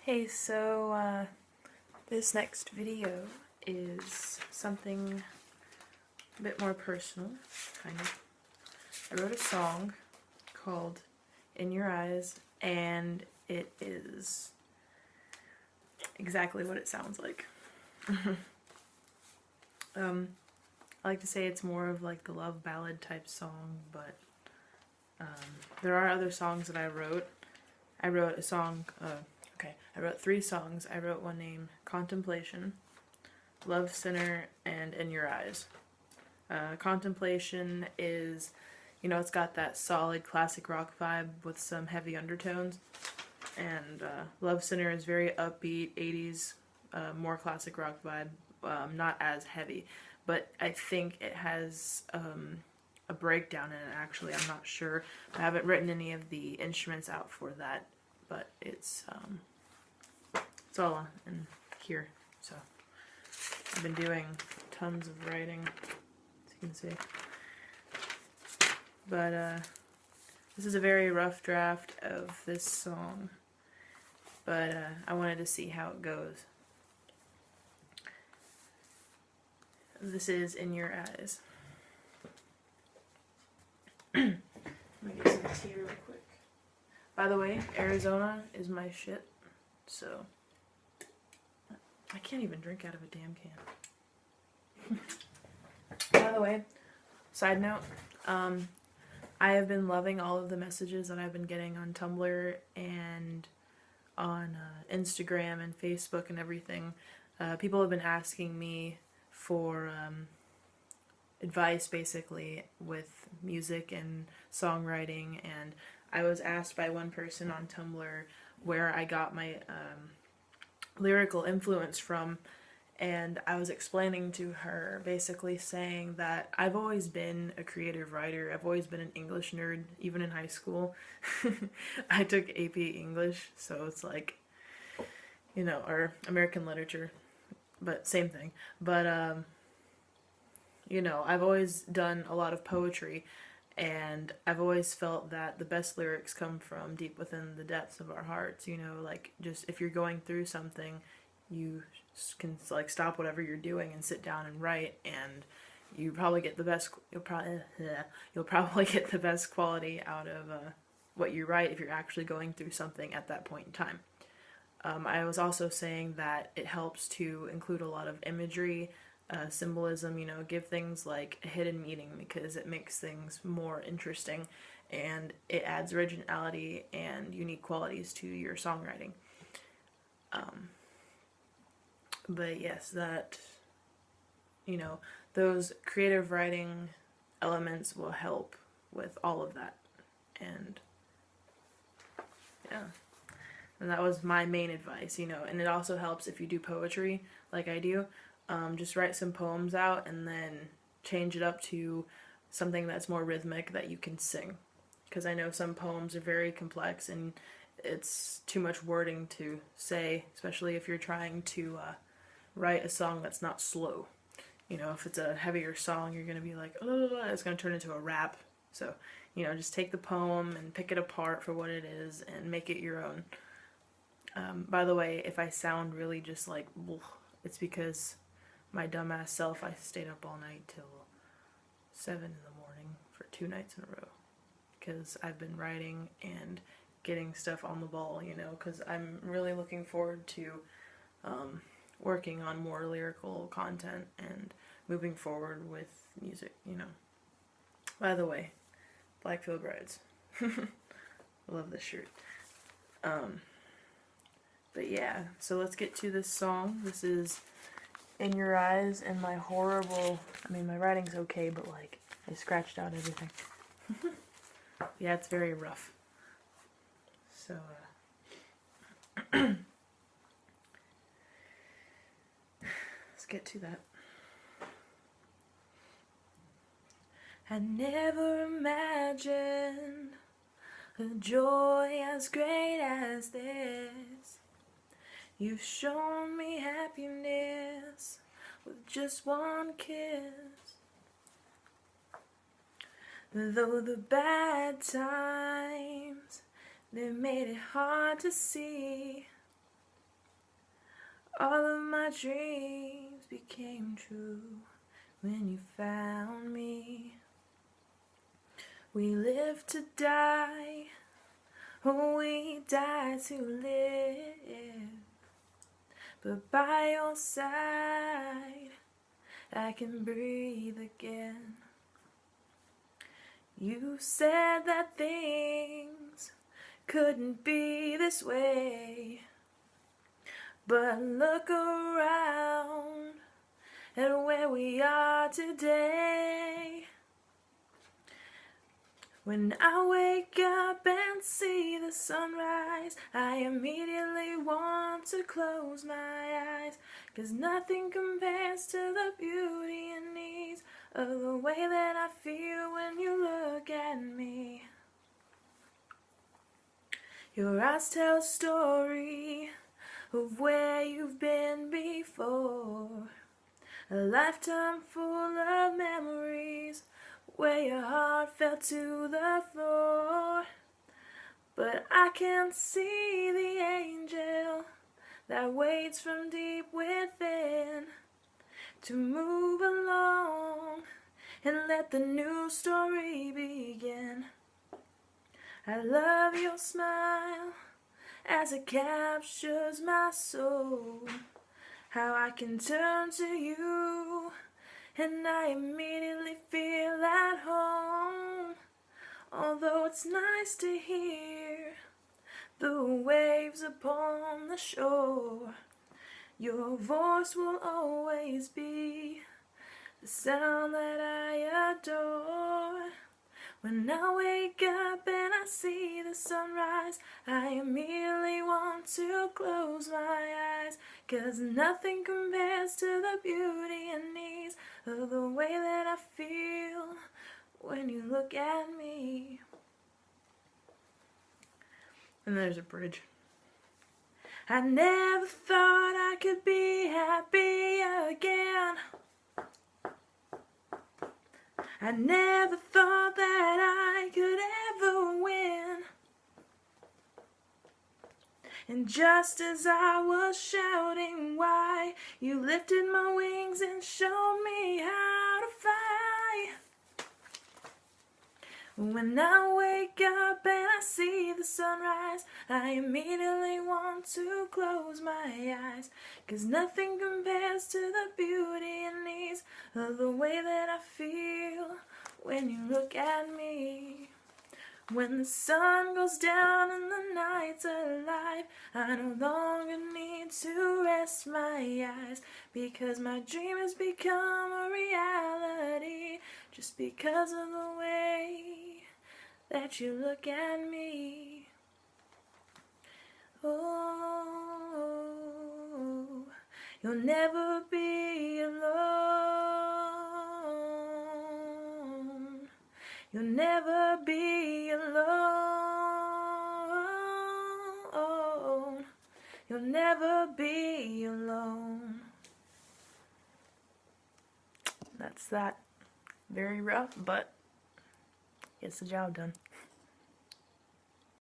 Hey, this next video is something a bit more personal, kind of. I wrote a song called In Your Eyes, and it is exactly what it sounds like. I like to say it's more of like the love ballad type song, but there are other songs that I wrote. I wrote a song, I wrote 3 songs. I wrote one named Contemplation, Love Sinner, and In Your Eyes. Contemplation is, it's got that solid classic rock vibe with some heavy undertones. And Love Sinner is very upbeat, 80s, more classic rock vibe, not as heavy. But I think it has a breakdown in it, actually. I'm not sure. I haven't written any of the instruments out for that, but it's all in here. So I've been doing tons of writing, as you can see. But this is a very rough draft of this song, but I wanted to see how it goes. This is In Your Eyes. Let me get some tea real quick. By the way, Arizona is my shit, so I can't even drink out of a damn can. By the way, side note, I have been loving all of the messages that I've been getting on Tumblr and on Instagram and Facebook and everything. People have been asking me for advice, basically, with music and songwriting, and I was asked by one person on Tumblr where I got my lyrical influence from, and I was explaining to her, basically saying that I've always been a creative writer. I've always been an English nerd, even in high school. I took AP English, so it's like, or American literature, but same thing. But, I've always done a lot of poetry, and I've always felt that the best lyrics come from deep within the depths of our hearts, like, just if you're going through something, you can like stop whatever you're doing and sit down and write, and you'll probably get the best get the best quality out of what you write if you're actually going through something at that point in time. I was also saying that it helps to include a lot of imagery, symbolism, give things like a hidden meaning, because it makes things more interesting and it adds originality and unique qualities to your songwriting. But yes, those creative writing elements will help with all of that. And yeah, and that was my main advice, and it also helps if you do poetry like I do. Just write some poems out and then change it up to something that's more rhythmic that you can sing. Because I know some poems are very complex and it's too much wording to say, especially if you're trying to write a song that's not slow. If it's a heavier song, you're going to be like, oh, it's going to turn into a rap. So, just take the poem and pick it apart for what it is and make it your own. By the way, if I sound really just like, it's because my dumbass self, I stayed up all night till 7 in the morning for 2 nights in a row. Because I've been writing and getting stuff on the ball, because I'm really looking forward to working on more lyrical content and moving forward with music, By the way, Blackfield Brides. I love this shirt. But yeah, so let's get to this song. This is In Your Eyes, and my writing's okay, but like, I scratched out everything. Yeah, it's very rough. So, let's get to that. I never imagined a joy as great as this. You've shown me happiness with just one kiss. Though the bad times, they made it hard to see my dreams became true when you found me. We live to die, oh, we die to live. But by your side, I can breathe again. You said that things couldn't be this way, but look around at where we are today. When I wake up and see the sunrise, I immediately want to close my eyes, 'cause nothing compares to the beauty and ease of the way that I feel when you look at me. Your eyes tell a story of where you've been before, a lifetime full of memories where your heart fell to the floor. But I can see the angel that waits from deep within to move along and let the new story begin. I love your smile as it captures my soul, how I can turn to you and I immediately feel at home. Although it's nice to hear the waves upon the shore, your voice will always be the sound that I adore. When I wake up and I see the sunrise, I immediately want to close my eyes, 'cause nothing compares to the beauty and ease of the way that I feel when you look at me. And there's a bridge. I never thought I could be happy again. I never thought that I could ever win. And just as I was shouting why, you lifted my wings and showed me how to fly. When I wake up and I see the sunrise, I immediately want to close my eyes, 'cause nothing compares to the beauty and ease of the way that I feel when you look at me. When the sun goes down and the night's alive, I no longer need to rest my eyes, because my dream has become a reality just because of the way that you look at me. Oh, you'll never be alone. You'll never be alone. You'll never be alone. That's that. Very rough, but gets the job done.